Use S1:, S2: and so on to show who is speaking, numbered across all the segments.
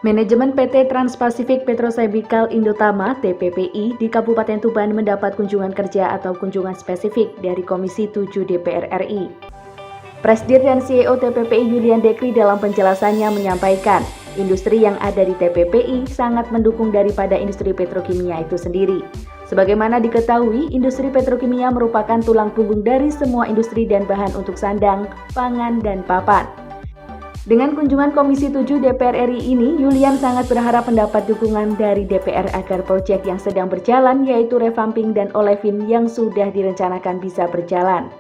S1: Manajemen PT Trans-Pasifik Petrochemical Indotama (TPPI) di Kabupaten Tuban mendapat kunjungan kerja atau kunjungan spesifik dari Komisi 7 DPR RI. Presdir dan CEO TPPI Julian Dekri dalam penjelasannya menyampaikan, industri yang ada di TPPI sangat mendukung daripada industri petrokimia itu sendiri. Sebagaimana diketahui, industri petrokimia merupakan tulang punggung dari semua industri dan bahan untuk sandang, pangan, dan papan. Dengan kunjungan Komisi 7 DPR RI ini, Julian sangat berharap mendapat dukungan dari DPR agar proyek yang sedang berjalan yaitu revamping dan olefin yang sudah direncanakan bisa berjalan.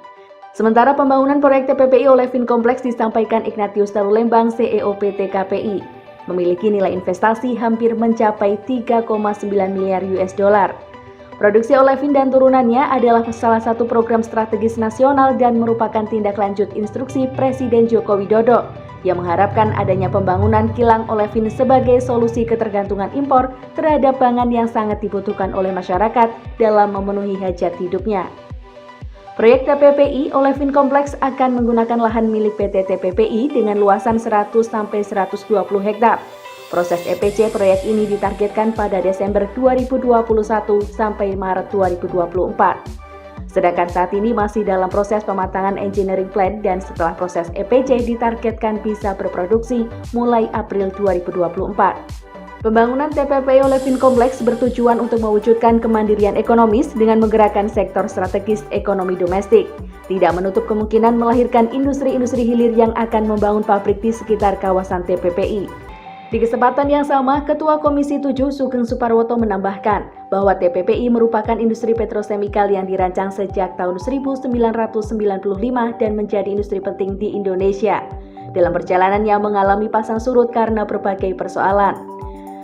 S1: Sementara pembangunan proyek TPPI Olefin Kompleks disampaikan Ignatius Talulembang, CEO PT KPI, memiliki nilai investasi hampir mencapai 3,9 miliar US dollar. Produksi olefin dan turunannya adalah salah satu program strategis nasional dan merupakan tindak lanjut instruksi Presiden Joko Widodo yang mengharapkan adanya pembangunan kilang olefin sebagai solusi ketergantungan impor terhadap pangan yang sangat dibutuhkan oleh masyarakat dalam memenuhi hajat hidupnya. Proyek TPPI Olefin Kompleks akan menggunakan lahan milik PT TPPI dengan luasan 100-120 hektar. Proses EPC proyek ini ditargetkan pada Desember 2021 sampai Maret 2024. Sedangkan saat ini masih dalam proses pematangan engineering plan dan setelah proses EPC ditargetkan bisa berproduksi mulai April 2024. Pembangunan TPPI Olefin Kompleks bertujuan untuk mewujudkan kemandirian ekonomis dengan menggerakkan sektor strategis ekonomi domestik. Tidak menutup kemungkinan melahirkan industri-industri hilir yang akan membangun pabrik di sekitar kawasan TPPI. Di kesempatan yang sama, Ketua Komisi 7 Sugeng Suparwoto menambahkan bahwa TPPI merupakan industri petrochemical yang dirancang sejak tahun 1995 dan menjadi industri penting di Indonesia. Dalam perjalanannya mengalami pasang surut karena berbagai persoalan.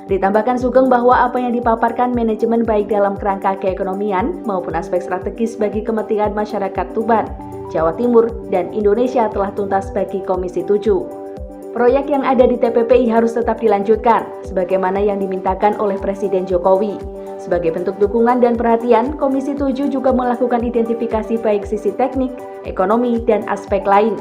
S1: Ditambahkan Sugeng bahwa apa yang dipaparkan manajemen baik dalam kerangka keekonomian maupun aspek strategis bagi kepentingan masyarakat Tuban, Jawa Timur, dan Indonesia telah tuntas bagi Komisi 7. Proyek yang ada di TPPI harus tetap dilanjutkan, sebagaimana yang dimintakan oleh Presiden Jokowi. Sebagai bentuk dukungan dan perhatian, Komisi 7 juga melakukan identifikasi baik sisi teknik, ekonomi, dan aspek lain.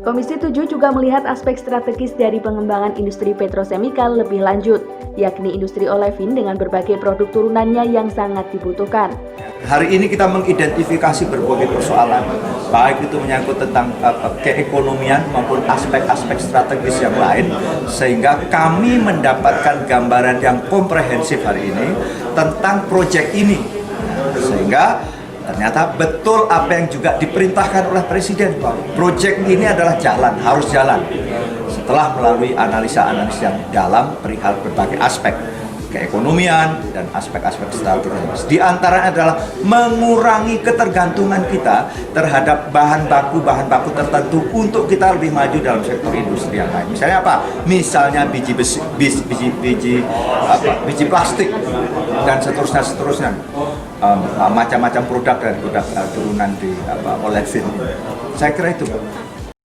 S1: Komisi 7 juga melihat aspek strategis dari pengembangan industri petrochemical lebih lanjut, yakni industri olefin dengan berbagai produk turunannya yang sangat dibutuhkan.
S2: Hari ini kita mengidentifikasi berbagai persoalan, baik itu menyangkut tentang keekonomian maupun aspek-aspek strategis yang lain, sehingga kami mendapatkan gambaran yang komprehensif hari ini tentang proyek ini. Sehingga ternyata betul apa yang juga diperintahkan oleh Presiden, proyek ini adalah jalan, harus jalan. Setelah melalui analisa-analisa yang dalam perihal berbagai aspek keekonomian dan aspek-aspek strategis. Di antaranya adalah mengurangi ketergantungan kita terhadap bahan baku tertentu untuk kita lebih maju dalam sektor industri yang lain. Misalnya apa? Misalnya biji plastik dan seterusnya. Macam-macam produk dan produk turunan di olefin. Saya kira itu.